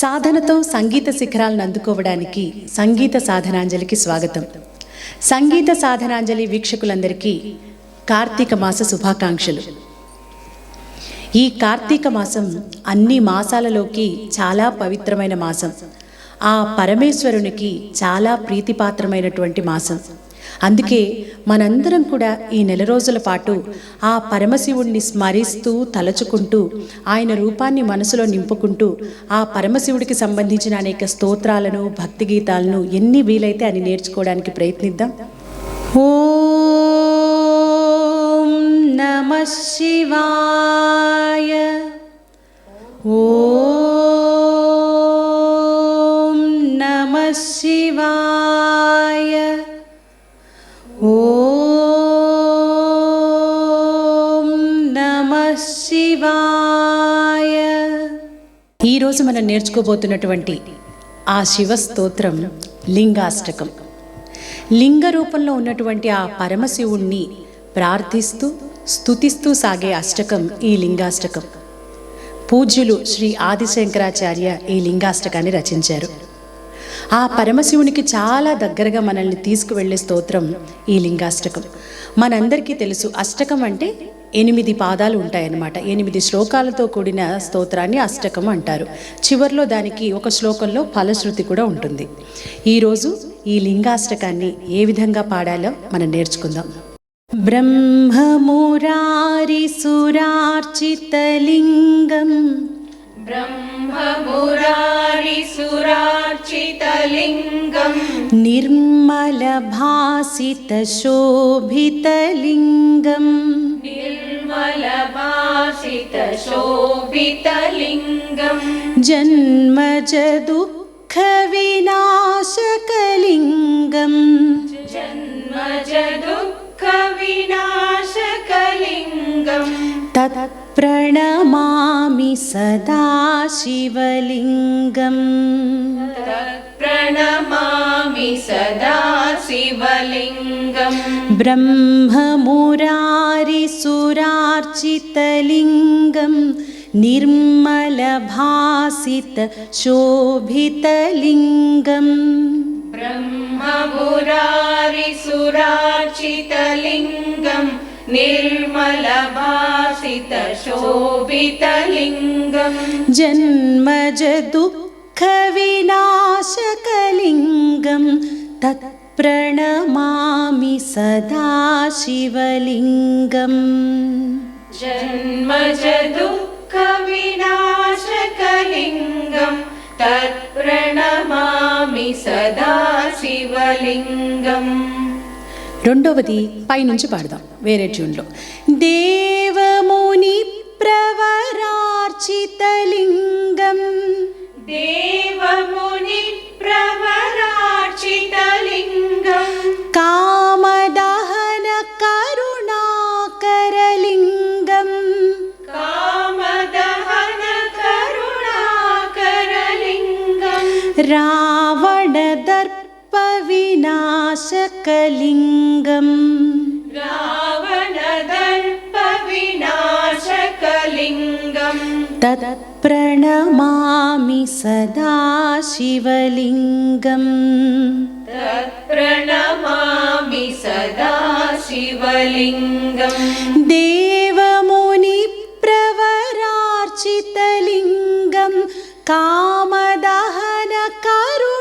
సాధనతో సంగీత శిఖరాలను అందుకోవడానికి సంగీత సాధనాంజలికి స్వాగతం. సంగీత సాధనాంజలి వీక్షకులందరికీ కార్తీక మాస శుభాకాంక్షలు. ఈ కార్తీక మాసం అన్ని మాసాలలోకి చాలా పవిత్రమైన మాసం. ఆ పరమేశ్వరునికి చాలా ప్రీతిపాత్రమైనటువంటి మాసం. అందుకే మనందరం కూడా ఈ నెల రోజుల పాటు ఆ పరమశివుణ్ణి స్మరిస్తూ తలచుకుంటూ ఆయన రూపాన్ని మనసులో నింపుకుంటూ ఆ పరమశివుడికి సంబంధించిన అనేక స్తోత్రాలను భక్తి గీతాలను ఎన్ని వీలైతే అని నేర్చుకోవడానికి ప్రయత్నిద్దాం. ఓం నమః శివాయ. ఓం నమః శివాయ. ఓం నమః శివాయ. ఈరోజు మనం నేర్చుకోబోతున్నటువంటి ఆ శివ స్తోత్రం లింగాష్టకం. లింగ రూపంలో ఉన్నటువంటి ఆ పరమశివుణ్ణి ప్రార్థిస్తూ స్తుతిస్తూ సాగే అష్టకం ఈ లింగాష్టకం. పూజ్యులు శ్రీ ఆదిశంకరాచార్య ఈ లింగాష్టకాన్ని రచించారు. ఆ పరమశివునికి చాలా దగ్గరగా మనల్ని తీసుకువెళ్ళే స్తోత్రం ఈ లింగాష్టకం. మనందరికీ తెలుసు, అష్టకం అంటే 8 పాదాలు ఉంటాయన్నమాట. 8 శ్లోకాలతో కూడిన స్తోత్రాన్ని అష్టకం అంటారు. చివర్లో దానికి ఒక శ్లోకంలో ఫలశ్రుతి కూడా ఉంటుంది. ఈరోజు ఈ లింగాష్టకాన్ని ఏ విధంగా పాడాలో మనం నేర్చుకుందాం. బ్రహ్మమురారి సురార్చితలింగం బ్రహ్మమురారి సురార్చితలింగం నిర్మలభాసిత శోభితలింగం నిర్మలభాసిత శోభితలింగం జన్మజ దుఃఖ వినాశకలింగం జన్మజ దుఃఖ వినాశకలింగం తత్ప్రణమామి సదా శివలింగం తత్ప్రణమామి సదా శివలింగం బ్రహ్మమురారి సురార్చితలింగం నిర్మలభాసిత శోభితలింగం బ్రహ్మమురారి సురార్చితలింగం నిర్మలభాసిత శోభితలింగం జన్మజ దుఃఖ వినాశకలింగం తత్ప్రణమామి సదా శివలింగం జన్మజ దుఃఖ వినాశకలింగం తత్ప్రణమామి సదా శివలింగం. రెండవది పైనుంచి పాడదాం వేరే ట్యూన్లో. దేవముని ప్రవరార్చితలింగం దేవముని ప్రవరార్చితలింగం కామదహన కరుణాకరలింగం కామదహన కరుణాకరలింగం రావణ దర్ప వినాశకలింగం రావణ దర్ప వినాశకలింగం తత్ప్రణమామి సదా శివలింగం తత్ప్రణమామి సదా శివలింగం దేవముని ప్రవరార్చితలింగం కామదహన కరుణాకరలింగం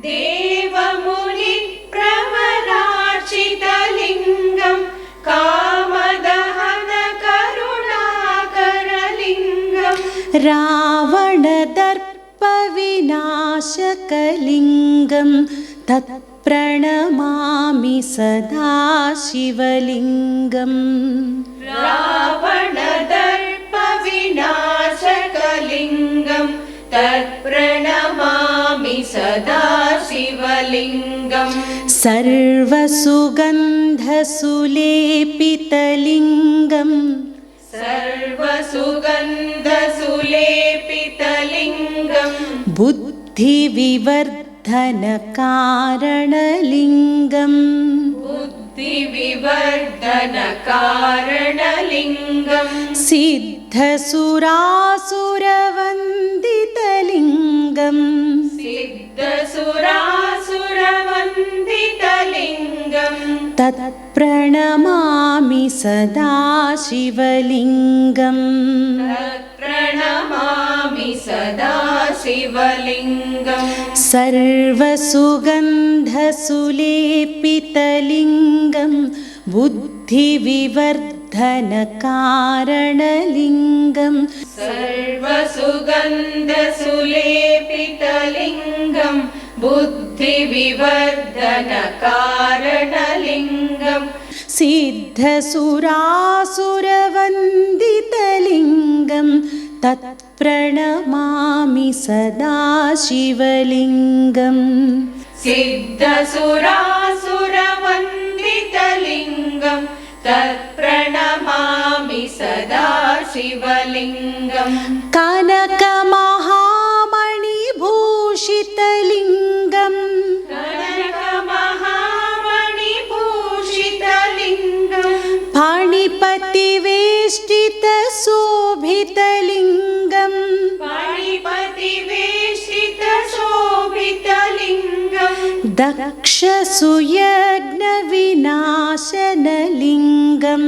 దేవముని ప్రవరార్చితలింగం కామదహన కరుణాకరలింగం రావణ దర్ప వినాశకలింగం తత్ప్రణమామి సదా శివలింగం రావణ దర్ప వినాశకలింగం తత్ప్రణమామి సదా శివలింగం సర్వసుగంధ సులేపితలింగం సర్వసుగంధ సులేపితలింగం బుద్ధి వివర్ధన కారణలింగం బుద్ధి వివర్ధన కారణలింగం సిద్ధ सिद्धसुरासुरवन्दितलिङ्गं सिद्धसुरासुरवन्दितलिङ्गं तत्प्रणमामि सदा शिवलिङ्गं तत्प्रणमामि सदा शिवलिङ्गं सर्वसुगन्धसुलेपितलिङ्गं बुद्धिविवर्धनकारणलिङ्गं सर्वसुगन्धसुलेपितलिङ्गं बुद्धिविवर्धनकारणलिङ्गं सिद्धसुरासुरवन्दितलिङ्गं तत्प्रणमामि सदा शिवलिङ्गं सिद्धसुरासुरवन्दितलिङ्गं तत्प्रणमामि सदा शिवलिङ्गं कनकमहामणिभूषितलिङ्गं कनकमहामणिभूषितलिङ्गं फणिपतिवेष्टितशोभितलिङ्गं फणिपतिवेष्टितशोभितलिङ्गं दक्षसुयज्ञविनाशनलिङ्गं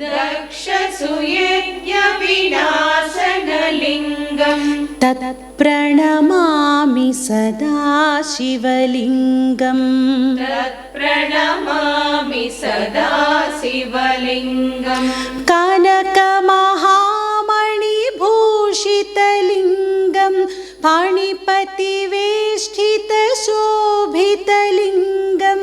दक्षसुयज्ञविनाशनलिङ्गं तत्प्रणमामि सदा शिवलिङ्गं तत्प्रणमामि सदा शिवलिङ्गं कनकमहामणिभूषितलिङ्गं फणिपतिवेष्टितशोभितलिङ्गं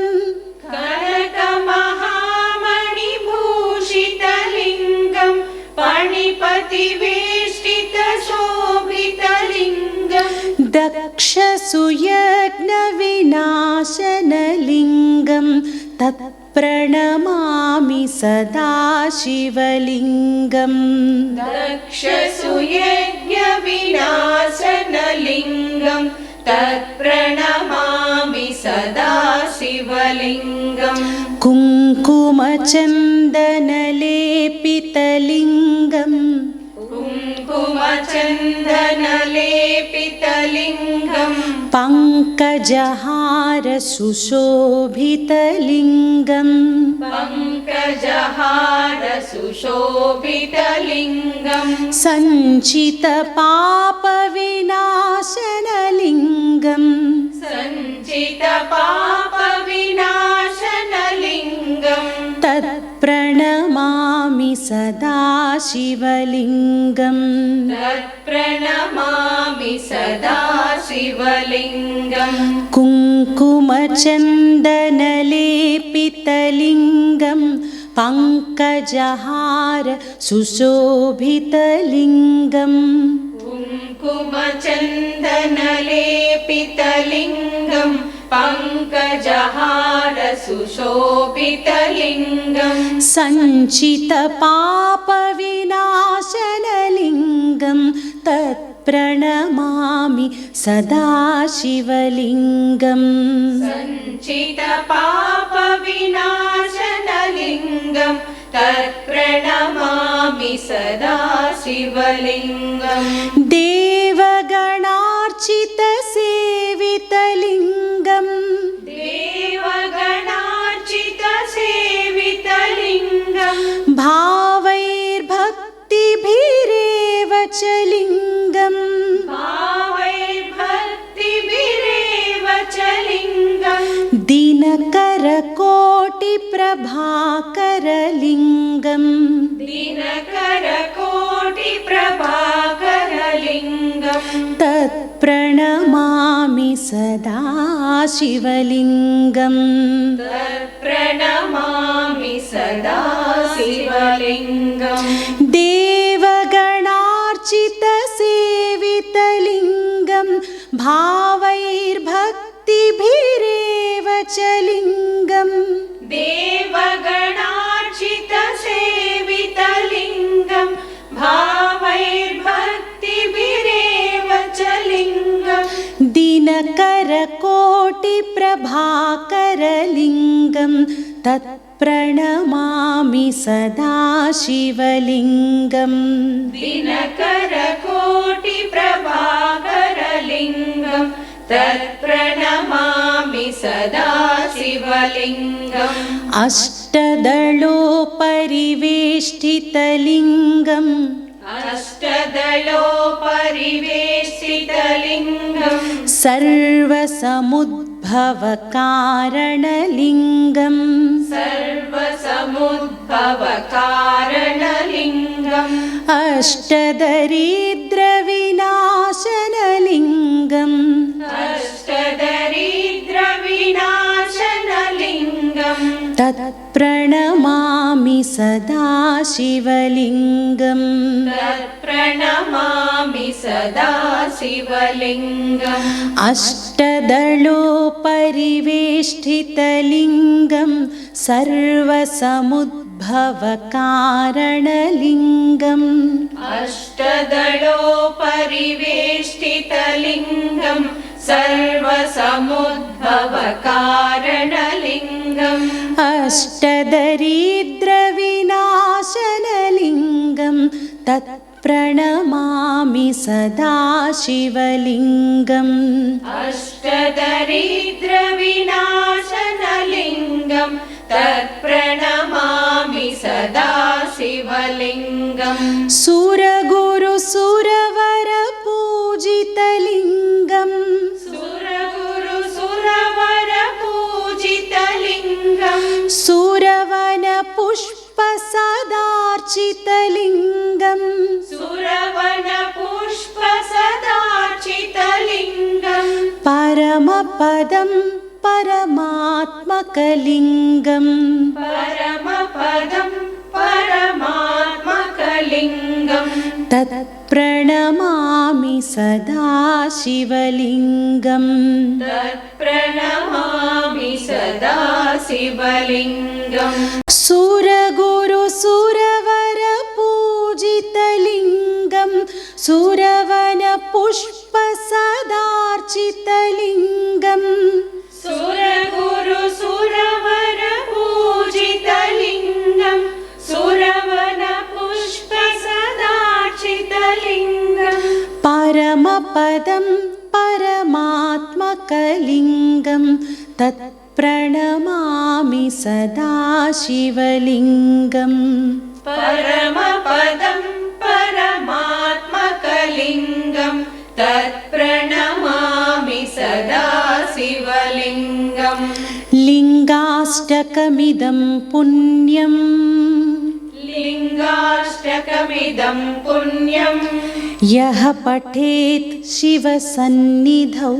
कनकमहामणिभूषितलिङ्गं फणिपतिवेष्टितशोभितलिङ्गं दक्षसुयज्ञविनाशनलिङ्गं तत्प्रणमामि सदा शिवलिङ्गं दक्षसुयज्ञविनाशनलिङ्गं तत्प्रणमामि सदा शिवलिङ्गं कुङ्कुमचन्दनलेपितलिङ्गं कुङ्कुमचन्दनलेपितलिङ्गं पङ्कजहार सुशोभितलिङ्गं पङ्कजहार सुशोभितलिङ्गं सञ्चितपापविनाशनलिङ्गं सञ्चितपापविनाशनलिङ्गं तत्प्रणमामि सदा शिवलिङ्गं तत्प्रणमामि सदा शिवलिङ्गं कुङ्कुमचन्दनलेपितलिङ्गं पङ्कजहार सुशोभितलिङ्गं कुङ्कुमचन्दनलेपितलिङ्गं पङ्कजहार सुशोभितलिङ्गं सञ्चितपापविनाशनलिङ्गं तत्प्रणमामि सदा शिवलिङ्गं सञ्चितपापविनाशनलिङ्गं तत्प्रणमामि सदा शिवलिङ्गं देवगणार्चितसेवितलिङ्गं देवगणार्चितसेवितलिङ्गं भावैर्भक्तिभिरेव च लिङ्गं भावैर्भक्तिभिरेव च लिङ्गं दिनकरकोटिप्रभाकरलिङ्गं दिनकरकोटिप्रभाकरलिङ्गं तत्प्रणमामि सदा शिवलिङ्गं तत्प्रणमामि सदा शिवलिङ्गं देवगणार्चितसेवितलिङ्गं भावैर्भक्तिभिरेव च लिङ्गं देवगणार्चितसेवितलिङ्गं भावैर्भक्तिभिरेव च लिङ्गं दिनकरकोटिप्रभाकरलिङ्गं तत् तत्प्रणमामि सदा शिवलिङ्गम् दिनकरकोटिप्रभाकरलिङ्गं तत्प्रणमामि सदा शिवलिङ्गम् अष्टदलोपरिवेष्टितलिङ्गम् अष्टदलोपरिवेष्टितलिङ्गं सर्वसमुद्भवकारणलिङ्गम् सर्वसमुद्भवकारणलिङ्गम् अष्टदरिद्रविनाशनलिङ्गम् अष्टदरिद्रविनाशनलिङ्गं तत्प्रणमामि सदा शिवलिङ्गम् तत्प्रणमामि सदा शिवलिङ्गम् अष्टदलोपरिवेष्टितलिङ्गं सर्वसमुद्भवकारणलिङ्गम् अष्टदलोपरिवेष्टितलिङ्गं सर्वसमुद्भवकारणलिङ्गम् अष्टदरिद्रविनाशनलिङ्गं तत्प्रणमामि सदा शिवलिङ्गम् अष्टदरिद्रविनाशनलिङ्गं तत्प्रणमामि सदा शिवलिङ्गम् सुरगुरुसुरवरपूजितलिङ्गम् सुरगुरुसुरवरपूजितलिङ्गं सुरवनपुष्पसदार्चितलिङ्गम् सुरवनपुष्पसदार्चितलिङ्गं परमपदं परमात्मकलिङ्गम् परमपदं परमात्मकलिङ्गं तत्प्रणमामि सदा शिवलिङ्गम् तत्प्रणमामि सदा शिवलिङ्गम् सुरगुरुसुरवरपूजितलिङ्गं सुरवनपुष्पसदार्चितलिङ्गम् सुरगुरुसुरवरपूजितलिङ्गं सुरवनपुष्पसदार्चितलिङ्गं परमपदं परमात्मकलिङ्गं तत्प्रणमामि सदा शिवलिङ्गम् परमपदं परमात्मकलिङ्गं तत्प्रणमामि सदा शिवलिङ्गम् लिङ्गाष्टकमिदं पुण्यम् लिङ्गाष्टकमिदं पुण्यं यः पठेत् शिवसन्निधौ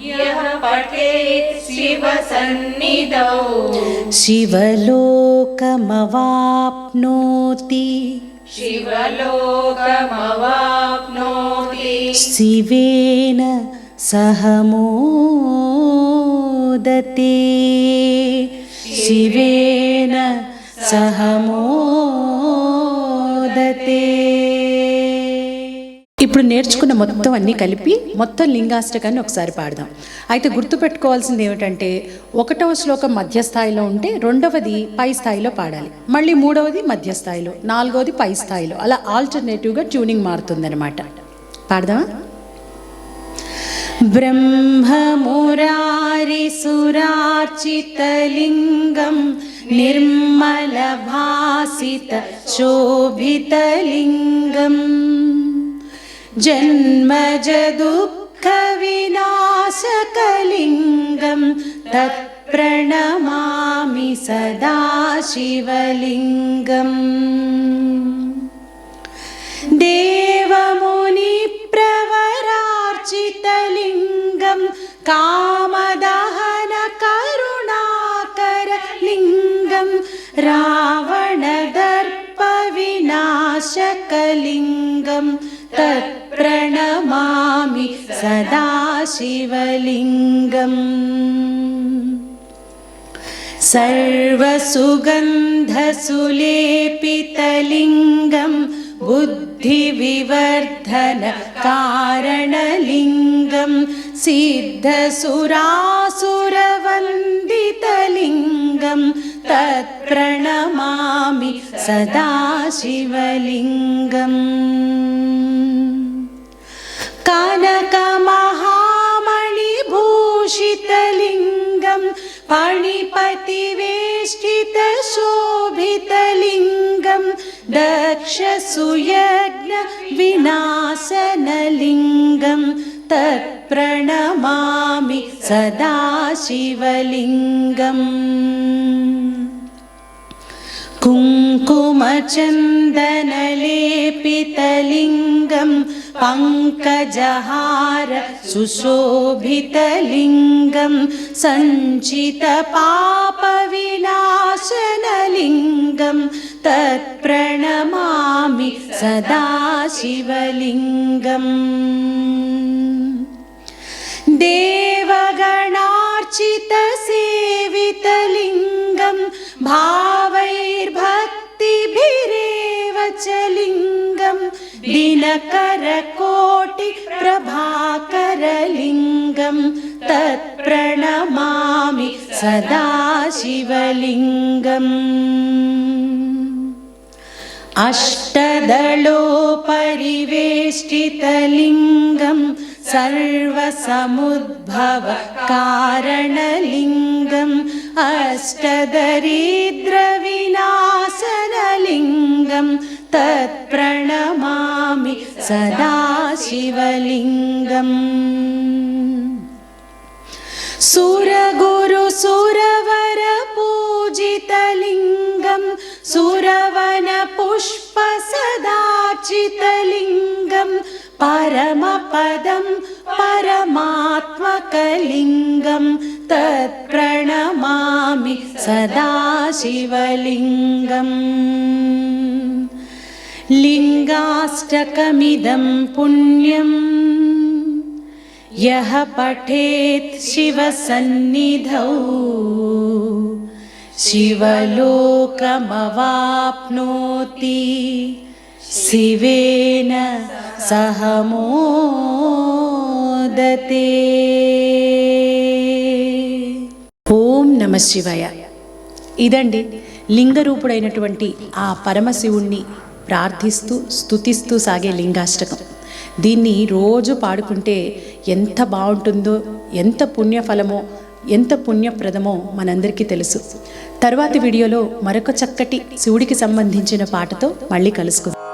यः पठेत् शिवसन्निधौ शिवलोकमवाप्नोति शिवलोकमवाप्नोति शिवेन सह मोदते शिवेन सह मोदते ఇప్పుడు నేర్చుకున్న మొత్తం అన్నీ కలిపి మొత్తం లింగాష్టకాన్ని ఒకసారి పాడదాం. అయితే గుర్తుపెట్టుకోవాల్సింది ఏమిటంటే 1వ శ్లోకం మధ్య స్థాయిలో ఉంటే 2వది పై స్థాయిలో పాడాలి, మళ్ళీ 3వది మధ్య స్థాయిలో, 4వది పై స్థాయిలో, అలా ఆల్టర్నేటివ్గా ట్యూనింగ్ మారుతుందన్నమాట. పాడదామా? ब्रह्ममुरारिसुरार्चितलिङ्गं निर्मलभासितशोभितलिङ्गम् जन्मजदुःखविनाशकलिङ्गं तत्प्रणमामि सदा शिवलिङ्गम् देवमुनिप्रवरार्चितलिङ्गं कामदहनकरुणाकरलिङ्गं रावणदर्पविनाशकलिङ्गं तत्प्रणमामि सदा शिवलिङ्गम् सर्वसुगन्धसुलेपितलिङ्गं बुद्धिविवर्धनकारणलिङ्गं सिद्धसुरासुरवन्दितलिङ्गं तत्प्रणमामि सदा शिवलिङ्गम् कनकमहामणिभूषितलिङ्गं फणिपतिवेष्टितशोभितलिङ्गं दक्षसुयज्ञविनाशनलिङ्गं तत्प्रणमामि सदा शिवलिङ्गम् कुङ्कुमचन्दनलेपितलिङ्गं पङ्कजहार सुशोभितलिङ्गं सञ्चितपापविनाशनलिङ्गं तत्प्रणमामि सदा शिवलिङ्गम् देवगणार्चितसेवितलिङ्गं भावैर्भक्तिभिरेव च लिङ्गं दिनकरकोटिप्रभाकरलिङ्गं तत्प्रणमामि सदा शिवलिङ्गम् अष्टदलोपरिवेष्टितलिङ्गं सर्वसमुद्भवकारणलिङ्गम् अष्टदरिद्रविनाशनलिङ्गं तत्प्रणमामि सदा शिवलिङ्गम् सुरगुरुसुरवरपूजितलिङ्गं सुरवनपुष्पसदार्चितलिङ्गं परमपदं परमात्मकलिङ्गं तत्प्रणमामि सदा शिवलिङ्गम् लिङ्गाष्टकमिदं पुण्यं यः पठेत् शिवसन्निधौ शिवलोकमवाप्नोति शिवेन सह मोदते। ఓం నమ శివాయ. ఇదండి లింగరూపుడైనటువంటి ఆ పరమశివుణ్ణి ప్రార్థిస్తూ స్తుతిస్తూ సాగే లింగాష్టకం. దీన్ని రోజు పాడుకుంటే ఎంత బాగుంటుందో, ఎంత పుణ్యఫలమో, ఎంత పుణ్యప్రదమో మనందరికీ తెలుసు. తర్వాతి వీడియోలో మరొక చక్కటి శివుడికి సంబంధించిన పాటతో మళ్ళీ కలుసుకుందాం.